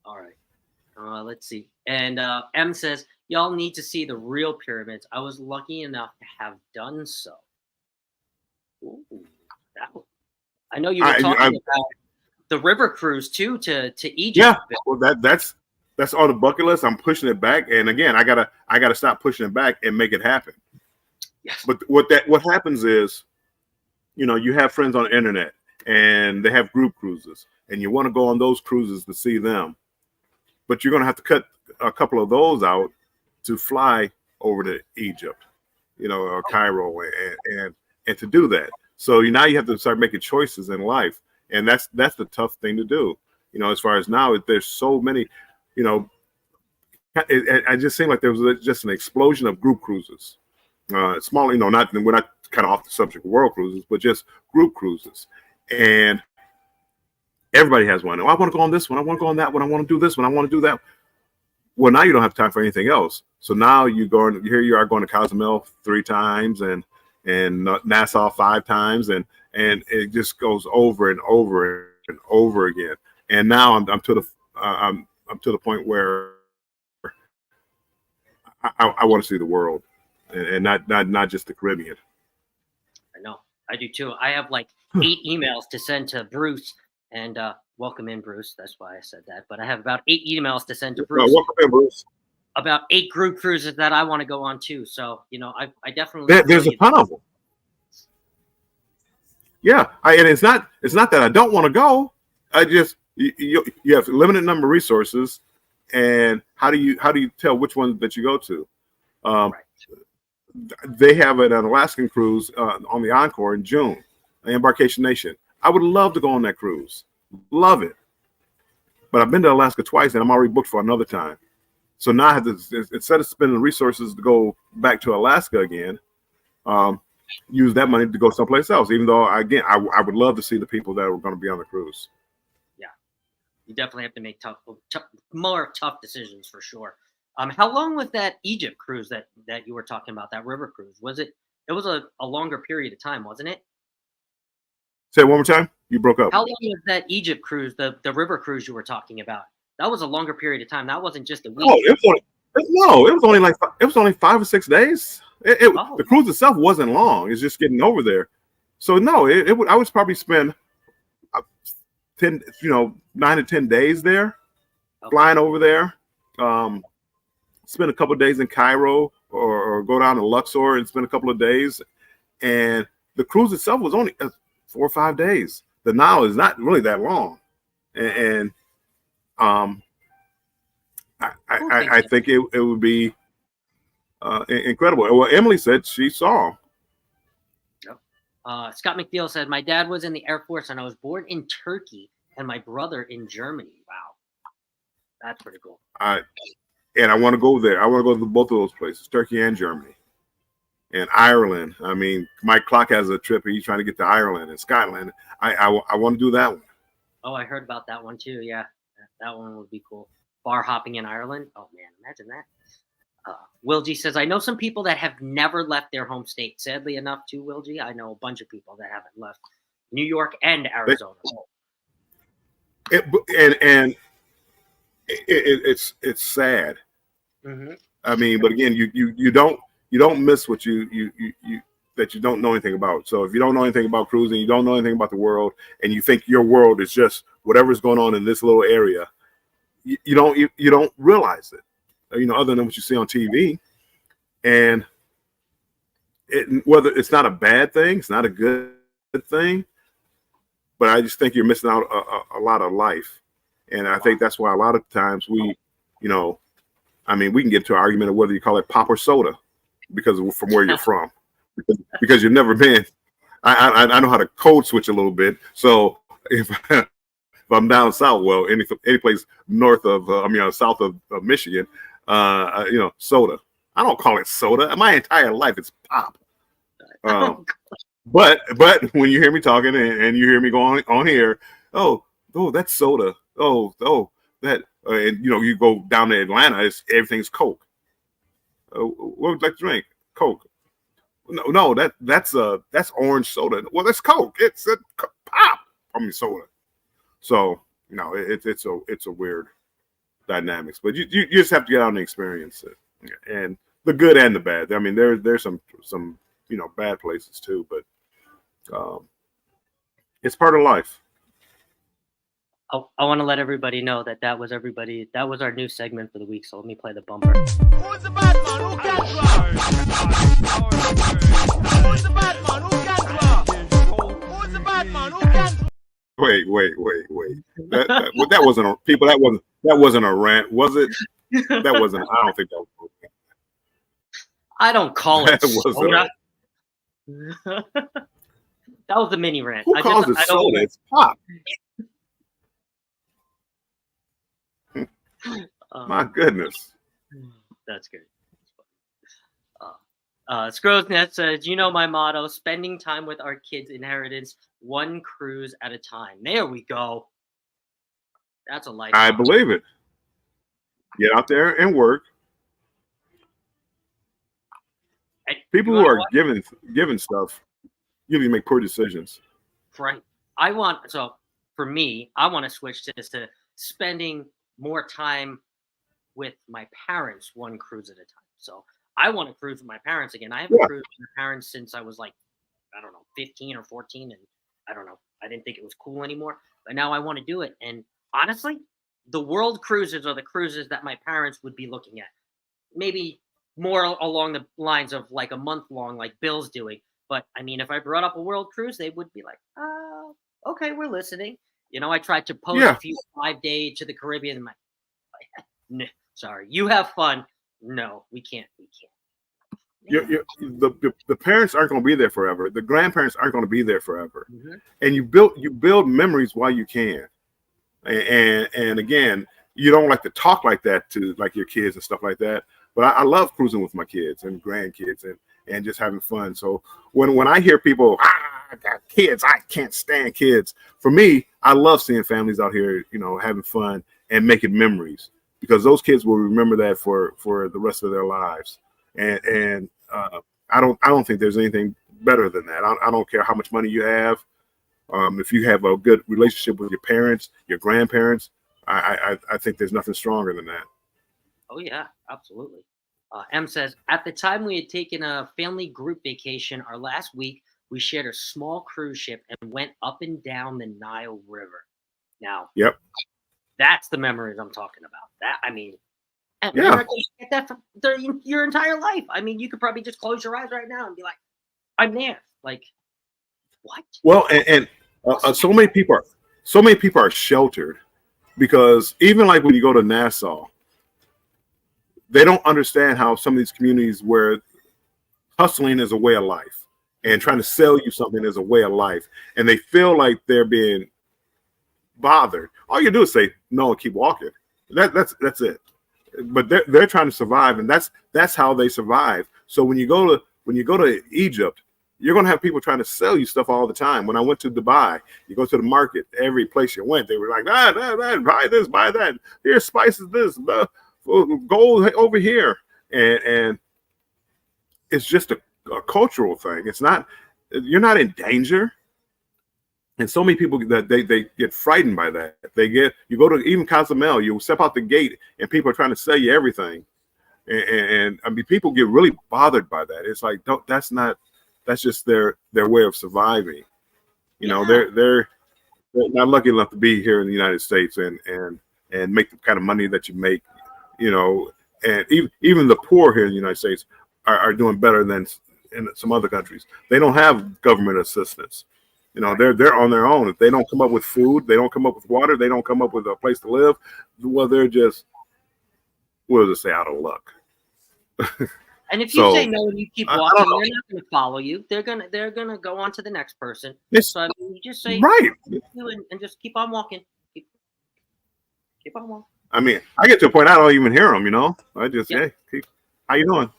right. Let's see. And M says, y'all need to see the real pyramids. I was lucky enough to have done so. Ooh. I know you were talking about the river cruise too to Egypt. Yeah, well, that's on the bucket list. I'm pushing it back, and again, I gotta stop pushing it back and make it happen. Yes. But what happens is, you have friends on the internet, and they have group cruises, and you want to go on those cruises to see them, but you're gonna have to cut a couple of those out to fly over to Egypt, or Cairo, and to do that. So now you have to start making choices in life, and that's the tough thing to do. As far as now, there's so many. I just seemed like there was just an explosion of group cruises. Small, we're not kind of off the subject of world cruises, but just group cruises, and everybody has one. Oh, I want to go on this one. I want to go on that one. I want to do this one. I want to do that. Well, now you don't have time for anything else. So now here you are going to Cozumel 3 times and Nassau 5 times, and it just goes over and over and over again. And now I'm to the point where I want to see the world, and not just the Caribbean. I know, I do too. I have like 8 emails to send to Bruce, and welcome in, Bruce. That's why I said that. But I have about 8 emails to send to Bruce. Welcome in, Bruce. About 8 group cruises that I want to go on too. So I definitely there's a ton of them. Yeah, and it's not that I don't want to go. I just you have a limited number of resources, and how do you tell which ones that you go to? Right. They have an Alaskan cruise on the Encore in June, Embarkation Nation. I would love to go on that cruise, love it, but I've been to Alaska twice, and I'm already booked for another time. So now I have to, instead of spending resources to go back to Alaska again, use that money to go someplace else. Even though, again, I would love to see the people that are going to be on the cruise. Yeah, you definitely have to make more tough decisions for sure. How long was that Egypt cruise that you were talking about? That river cruise, was it? It was a longer period of time, wasn't it? Say it one more time. You broke up. How long was that Egypt cruise, the river cruise you were talking about? That was a longer period of time. That wasn't just a week. Oh, it was only 5 or 6 days. The cruise itself wasn't long. It's just getting over there. So no, I would probably spend 9 to 10 days there, flying over there. Spend a couple of days in Cairo, or go down to Luxor and spend a couple of days. And the cruise itself was only 4 or 5 days. The Nile is not really that long, and I think it would be incredible. Well, Emily said she saw. Yep. Scott McNeil said, my dad was in the Air Force, and I was born in Turkey, and my brother in Germany. Wow, that's pretty cool. And I want to go there. I want to go to both of those places, Turkey and Germany, and Ireland. I mean, Mike Clark has a trip. He's trying to get to Ireland and Scotland. I want to do that one. Oh, I heard about that one too. Yeah, that one would be cool. Bar hopping in Ireland. Oh man, imagine that. Will G says, I know some people that have never left their home state. Sadly enough, too, Will G, I know a bunch of people that haven't left New York and Arizona. It's sad. Mm-hmm. I mean, but again, you don't miss what you that you don't know anything about. So if you don't know anything about cruising, you don't know anything about the world, and you think your world is just whatever's going on in this little area, you don't realize it. Other than what you see on TV, and whether it's not a bad thing, it's not a good thing, but I just think you're missing out a lot of life, and I think that's why a lot of times we can get to an argument of whether you call it pop or soda, because from where you're from, because you've never been. I know how to code switch a little bit, so if I'm down south, well, any place north of south of Michigan. Soda. I don't call it soda. My entire life it's pop. But when you hear me talking and you hear me going on here, oh, that's soda. Oh, that, and you go down to Atlanta, everything's Coke. What would you like to drink? Coke. No, that's orange soda. Well, that's Coke. It's a pop. Soda. So it's a weird dynamics, but you just have to get out and experience it, and the good and the bad. I mean, there's some bad places too, but It's part of life. I want to let everybody know that was everybody. That was our new segment for the week. So let me play the bumper. Who's the bad man? Who can Who's the bad man? Who can Who's the bad man? Who can Wait. That wasn't a people. That wasn't a rant, was it? That wasn't. I don't think that was. I don't call it That wasn't soda. That was the mini rant. Who calls it soda? It's pop. My goodness. That's good. Scrowsnet says, you know my motto, spending time with our kids' inheritance, one cruise at a time. There we go. That's a life. I believe it. Get out there and work. People who are given stuff usually make poor decisions. Right. For me, I want to switch this to spending more time with my parents, one cruise at a time. So I want to cruise with my parents again. I haven't cruised with my parents since I was 15 or 14. And I don't know. I didn't think it was cool anymore. But now I want to do it. And honestly, the world cruises are the cruises that my parents would be looking at. Maybe more along the lines of like a month long, like Bill's doing. But I mean, if I brought up a world cruise, they would be like, okay, we're listening. I tried to pose a few 5-day to the Caribbean. And no, sorry, you have fun. No, we can't. The parents aren't going to be there forever. The grandparents aren't going to be there forever. Mm-hmm. And you build memories while you can. And again, you don't like to talk like that to like your kids and stuff like that. But I love cruising with my kids and grandkids and just having fun. So when I hear people, I got kids, I can't stand kids. For me, I love seeing families out here, having fun and making memories, because those kids will remember that for the rest of their lives. And I don't think there's anything better than that. I don't care how much money you have. If you have a good relationship with your parents, your grandparents, I think there's nothing stronger than that. Oh, yeah, absolutely. M says, at the time we had taken a family group vacation, our last week, we shared a small cruise ship and went up and down the Nile River. Now, that's the memories I'm talking about. That, I mean, you're not going to get that for your entire life. I mean, you could probably just close your eyes right now and be like, I'm there. Like, what? Well, and so many people are sheltered, because even like when you go to Nassau, they don't understand how some of these communities where hustling is a way of life and trying to sell you something is a way of life, and they feel like they're being bothered. All you do is say no and keep walking. That's it. But they're trying to survive, and that's how they survive. So when you go to Egypt, you're going to have people trying to sell you stuff all the time. When I went to Dubai, you go to the market, every place you went, they were like, buy this, buy that. Here's spices, this, gold over here. And it's just a cultural thing. It's not, you're not in danger. And so many people that they get frightened by that. You go to even Cozumel, you step out the gate and people are trying to sell you everything. And I mean, people get really bothered by that. It's like, that's just their way of surviving. They're not lucky enough to be here in the United States and make the kind of money that you make, and even the poor here in the United States are doing better than in some other countries. They don't have government assistance. They're on their own. If they don't come up with food, they don't come up with water, they don't come up with a place to live, well, they're just, what does it say, out of luck. And if you say no and you keep walking, they're not going to follow you. They're gonna go on to the next person. So I mean, you just say right, and just keep on walking. Keep on walking. I mean, I get to a point I don't even hear them. I just hey, how you doing?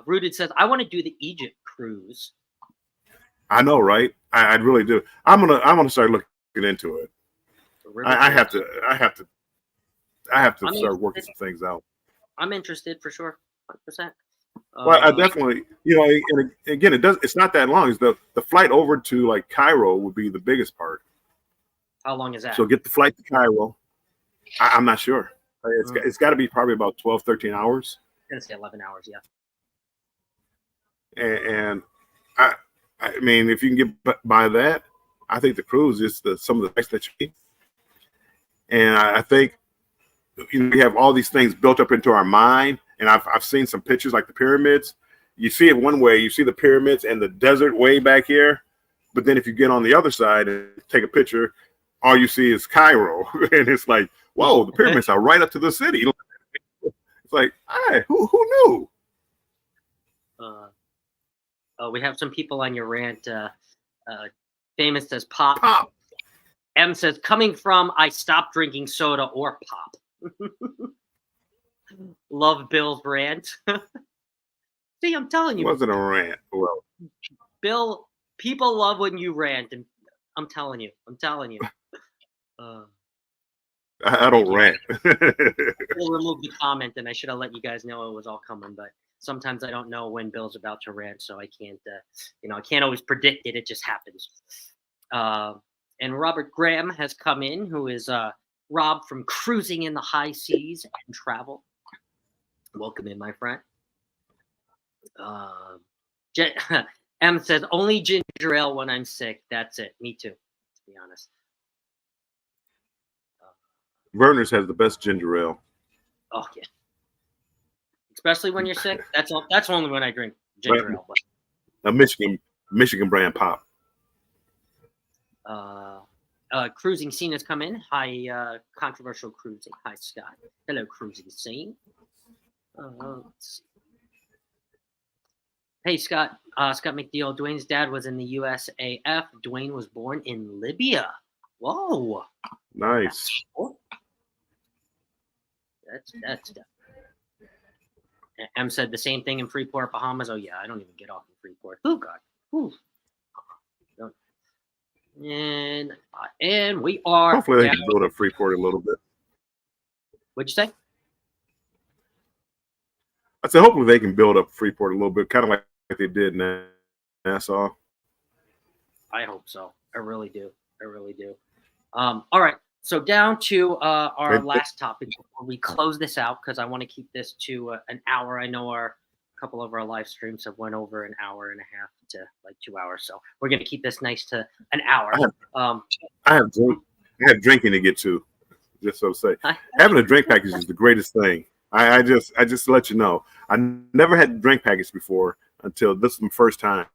Rooted says, I want to do the Egypt cruise. I know, right? I really do. I'm gonna start looking into it. I have to start working some things out. I'm interested for sure, 100%. Well, I definitely, and again, it's not that long. It's the flight over to like Cairo would be the biggest part. How long is that? So get the flight to Cairo. I'm not sure. It's got to be probably about 12, 13 hours. I'm gonna say 11 hours, yeah. And I mean, if you can get by that, I think the cruise is some of the best that you need. And I think we have all these things built up into our mind. And I've seen some pictures like the pyramids. You see it one way, you see the pyramids and the desert way back here. But then if you get on the other side and take a picture, all you see is Cairo. And it's like, whoa, the pyramids are right up to the city. It's like, hey, who knew? We have some people on your rant. Famous says pop. Pop. M says, coming from, I stopped drinking soda or pop. Love Bill's rant. See, I'm telling you. It wasn't a rant. Well, Bill, people love when you rant, and I'm telling you. I don't rant. We'll remove the comment, and I should have let you guys know it was all coming, but sometimes I don't know when Bill's about to rant, so I can't, I can't always predict it. It just happens. And Robert Graham has come in, who is Rob from Cruising in the High Seas and Travel. Welcome in, my friend. M says, only ginger ale when I'm sick. That's it. Me too, to be honest. Verner's has the best ginger ale. Oh, yeah. Especially when you're sick. That's only when I drink ginger ale. A Michigan brand pop. Cruising Scene has come in. Hi, Controversial Cruising. Hi, Scott. Hello, Cruising Scene. Let's see. Hey, Scott. Scott McNeil. Dwayne's dad was in the USAF. Dwayne was born in Libya. Whoa. Nice. That's M said the same thing in Freeport, Bahamas. Oh, yeah. I don't even get off in Freeport. Oh, God. Ooh. And we are. Hopefully, they can build up Freeport a little bit. What'd you say? I said, hopefully, they can build up Freeport a little bit, kind of like they did in Nassau. I hope so. I really do. All right. So down to our last topic before we close this out, because I want to keep this to an hour. I know a couple of our live streams have went over an hour and a half to like 2 hours, so we're going to keep this nice to an hour. I have drinking to get to. Just so to say, having a drink package is the greatest thing. I just to let you know, I never had a drink package before until this is my first time.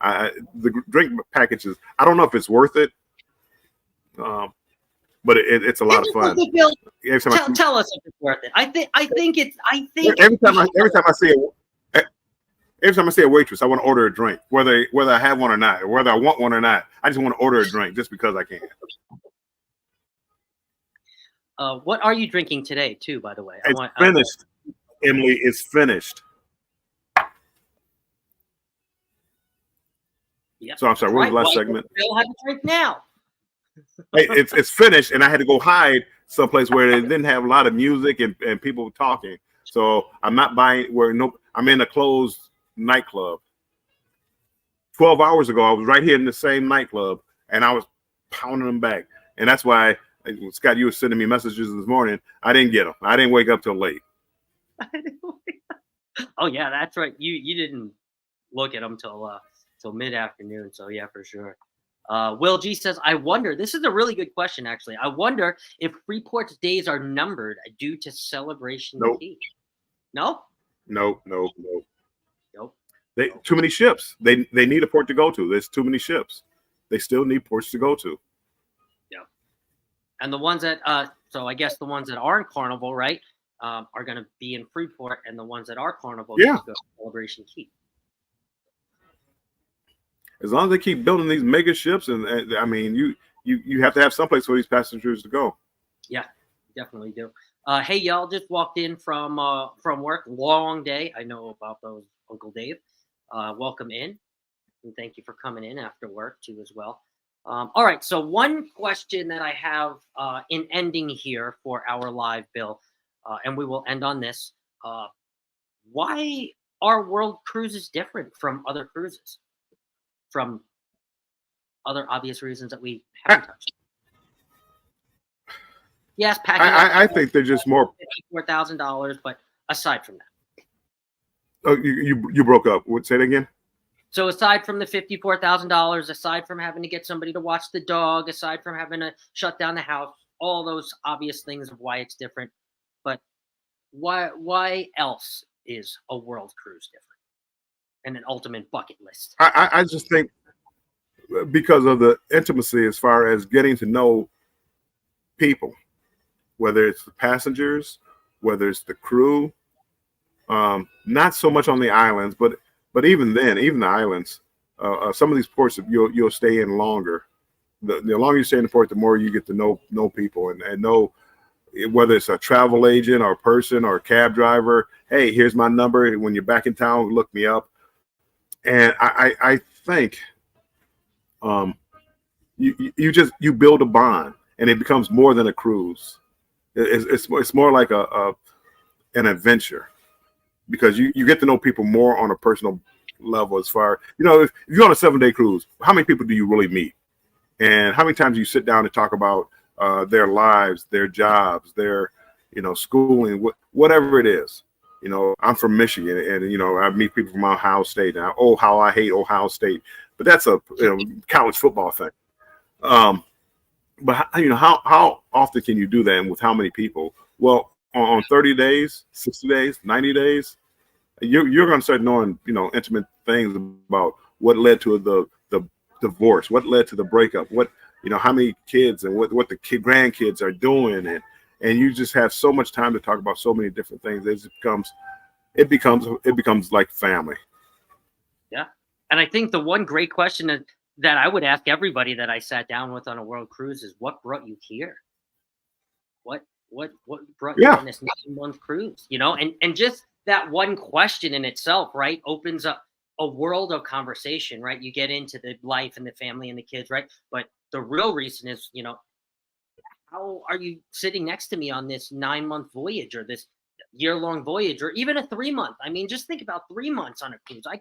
The drink packages, I don't know if it's worth it. But it's a lot of fun. Tell us if it's worth it. I think every time I see a waitress, I want to order a drink, whether I have one or not, or whether I want one or not. I just want to order a drink just because I can. What are you drinking today, too? By the way, it's finished. Emily, it's finished. Yep. So I'm sorry. What was the last segment? We'll have a drink now. Hey, it's finished, and I had to go hide someplace where they didn't have a lot of music and people talking. So I'm not buying I'm in a closed nightclub. 12 hours ago, I was right here in the same nightclub, and I was pounding them back. And that's why, Scott, you were sending me messages this morning. I didn't get them. I didn't wake up till late. Oh yeah, that's right. You didn't look at them till mid-afternoon. So yeah, for sure. Will G says, I wonder, this is a really good question, actually. I wonder if Freeport's days are numbered due to Celebration Key. No? Nope. Too many ships. They need a port to go to. There's too many ships. They still need ports to go to. Yeah. And the ones that, so I guess the ones that aren't Carnival, right, are going to be in Freeport, and the ones that are Carnival go to Celebration Key. As long as they keep building these mega ships, and I mean, you have to have someplace for these passengers to go. Yeah, definitely do. Hey, y'all, just walked in from work. Long day. I know about those, Uncle Dave. Welcome in, and thank you for coming in after work too as well. All right, so one question that I have in ending here for our live, Bill, and we will end on this. Why are world cruises different from other cruises? From other obvious reasons that we haven't touched. Yes, I think they're just more $4,000, but aside from that. Oh, you broke up. Say it again. So aside from the $54,000, aside from having to get somebody to watch the dog, aside from having to shut down the house, all those obvious things of why it's different, but why else is a world cruise different and an ultimate bucket list? I just think because of the intimacy as far as getting to know people, whether it's the passengers, whether it's the crew, not so much on the islands, but even then, even the islands, some of these ports you'll stay in longer. The longer you stay in the port, the more you get to know people and know whether it's a travel agent or a person or a cab driver. Hey, here's my number. When you're back in town, look me up. And I think you build a bond, and it becomes more than a cruise. It's more like an adventure, because you get to know people more on a personal level. As far, if you're on a 7-day cruise, how many people do you really meet, and how many times do you sit down and talk about their lives, their jobs, their schooling, whatever it is. I'm from Michigan, and I meet people from Ohio State, and how I hate Ohio State, but that's a college football thing. But how often can you do that, and with how many people? Well, on 30 days, 60 days, 90 days, you're going to start knowing intimate things about what led to the divorce, what led to the breakup, what how many kids and what the grandkids are doing, and you just have so much time to talk about so many different things. It becomes like family. Yeah, and I think the one great question that I would ask everybody that I sat down with on a world cruise is, what brought you here? What brought you on this 9-month cruise? And just that one question in itself, right, opens up a world of conversation, right? You get into the life and the family and the kids, right? But the real reason is, how are you sitting next to me on this 9-month voyage, or this year-long voyage, or even a 3-month? I mean, just think about 3 months on a cruise. I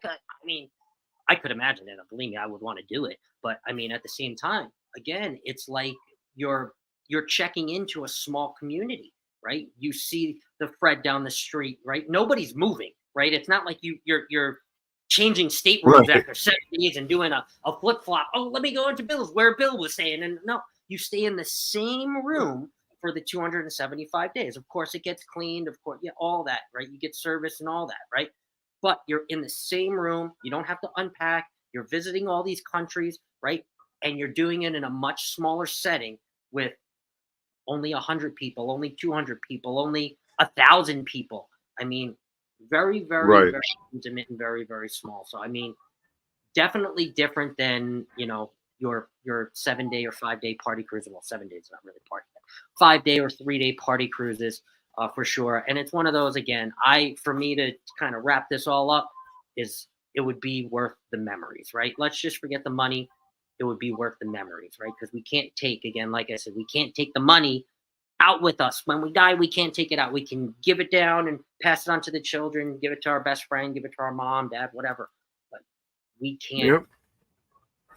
could imagine it. Believe me, I would want to do it. But I mean, at the same time, again, it's like you're checking into a small community, right? You see the Fred down the street, right? Nobody's moving, right? It's not like you're changing staterooms after 7 days and doing a flip-flop. Oh, let me go into Bill's, where Bill was staying. And no, you stay in the same room for the 275 days. Of course, it gets cleaned. Of course, yeah, all that, right? You get service and all that, right? But you're in the same room. You don't have to unpack. You're visiting all these countries, right? And you're doing it in a much smaller setting with only 100 people, only 200 people, only 1,000 people. I mean, very, very, very intimate and very, very small. So, I mean, definitely different than, your 7-day or 5-day party cruise. Well, 7 days is not really party. 5-day or 3-day party cruises, for sure. And it's one of those, again, for me to kind of wrap this all up, is it would be worth the memories, right? Let's just forget the money. It would be worth the memories, right? Because we can't take, again, like I said, we can't take the money out with us. When we die, we can't take it out. We can give it down and pass it on to the children, give it to our best friend, give it to our mom, dad, whatever. But we can't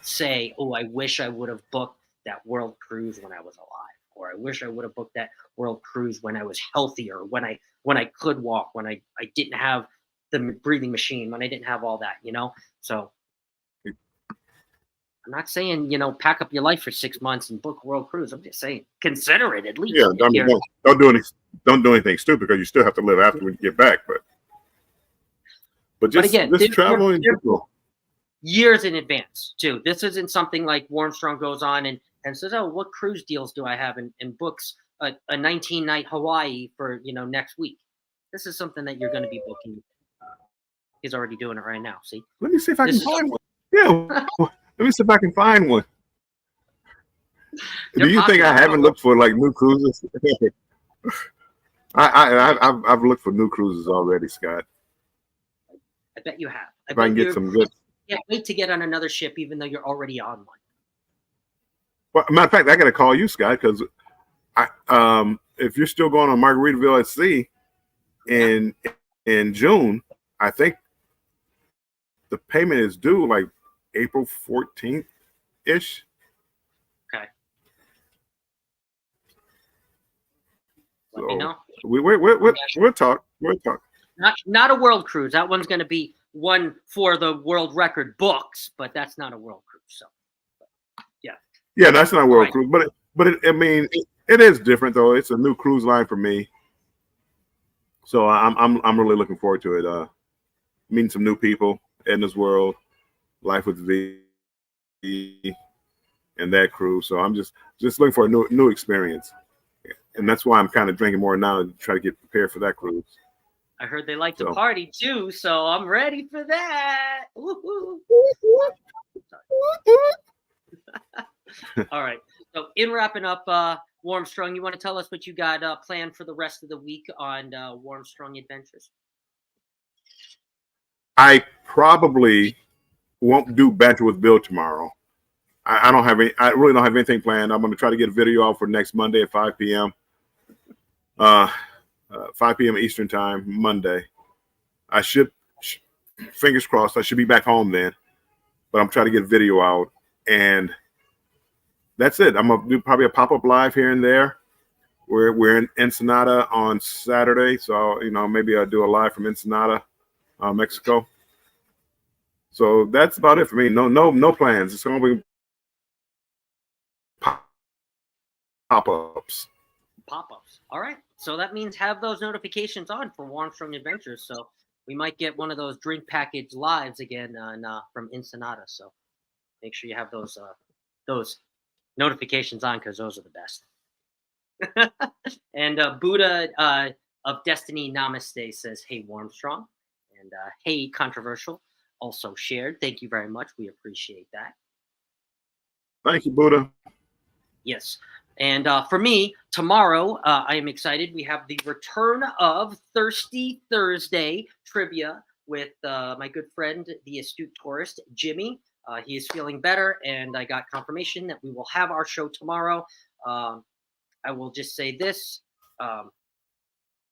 say, oh, I wish I would have booked that world cruise when I was alive, or I wish I would have booked that world cruise when I was healthier, when I could walk, when I didn't have the breathing machine, when I didn't have all that, So I'm not saying, pack up your life for 6 months and book a world cruise. I'm just saying, consider it at least. Yeah, don't do anything stupid, because you still have to live after when you get back. But again, this travel in general, years in advance too. This isn't something like Warmstrong goes on and says, oh, what cruise deals do I have, and books a 19-night Hawaii for next week. This is something that you're going to be booking. He's already doing it right now. See, let me see if I can find one. Yeah. Let me see if I can find one. Do you think I haven't looked for like new cruises? I've looked for new cruises already, Scott. I bet you have. If I can get some good. Yeah, wait to get on another ship, even though you're already on one. Well, matter of fact, I got to call you, Scott, because if you're still going on Margaritaville at Sea in June, I think the payment is due like April 14th ish. Okay. So let me know. We'll talk. We'll talk. Not a world cruise. That one's going to be one for the world record books, but that's not a world cruise. So, yeah, that's not a world Right. cruise, but I mean, it is different though. It's a new cruise line for me, so I'm really looking forward to it. Meeting some new people in this world, life with V and that crew. So I'm just looking for a new experience, and that's why I'm kind of drinking more now to try to get prepared for that cruise. I heard they like to So. party too, so I'm ready for that. Woo-hoo. All right. So in wrapping up, Warmstrong, you want to tell us what you got planned for the rest of the week on Warmstrong Adventures? I probably won't do Banter with Bill tomorrow. I don't have any. I really don't have anything planned. I'm going to try to get a video out for next Monday at 5 p.m. 5 p.m. Eastern time, Monday. I should, fingers crossed, I should be back home then. But I'm trying to get a video out, and that's it. I'm gonna do probably a pop-up live here and there. We're in Ensenada on Saturday, so maybe I'll do a live from Ensenada, Mexico. So that's about it for me. No plans. It's gonna be pop-ups. Pop-ups. All right. So that means have those notifications on for Warmstrong Adventures. So we might get one of those drink package lives again from Ensenada. So make sure you have those notifications on, because those are the best. And Buddha of Destiny Namaste says, "Hey Warmstrong," and "Hey Controversial" also shared. Thank you very much. We appreciate that. Thank you, Buddha. Yes. And for me, tomorrow, I am excited. We have the return of Thirsty Thursday trivia with my good friend, the astute tourist, Jimmy. He is feeling better, and I got confirmation that we will have our show tomorrow. I will just say this.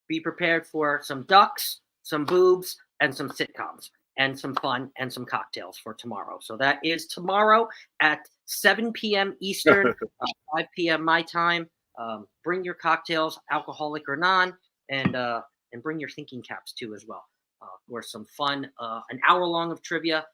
Be prepared for some ducks, some boobs, and some sitcoms, and some fun, and some cocktails for tomorrow. So that is tomorrow at 7 p.m. Eastern, 5 p.m. my time. Bring your cocktails, alcoholic or non, and bring your thinking caps too as well. For some fun, an hour long of trivia.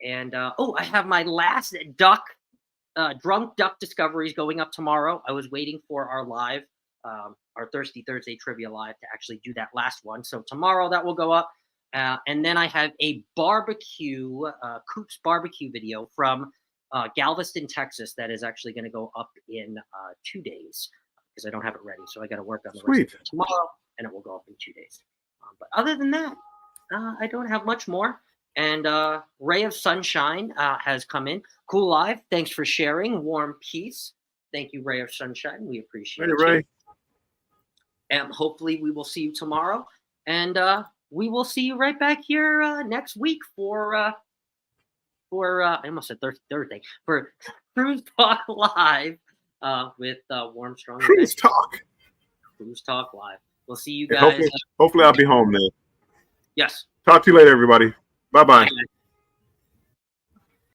And I have my last drunk duck discoveries going up tomorrow. I was waiting for our live, our Thirsty Thursday trivia live to actually do that last one. So tomorrow that will go up. And then I have a barbecue, Coop's barbecue video from Galveston, Texas, that is actually going to go up in 2 days, because I don't have it ready. So I got to work on the rest of it tomorrow, and it will go up in 2 days. But other than that, I don't have much more. And Ray of Sunshine has come in. Cool Live, thanks for sharing. Warm peace. Thank you, Ray of Sunshine. We appreciate it. Ray. And hopefully we will see you tomorrow. And we will see you right back here next week for I almost said Thursday, for Cruise Talk Live with Warmstrong. Cruise Talk. Cruise Talk Live. We'll see you guys. Hopefully I'll be home then. Yes. Talk to you later, everybody. Bye-bye. Bye.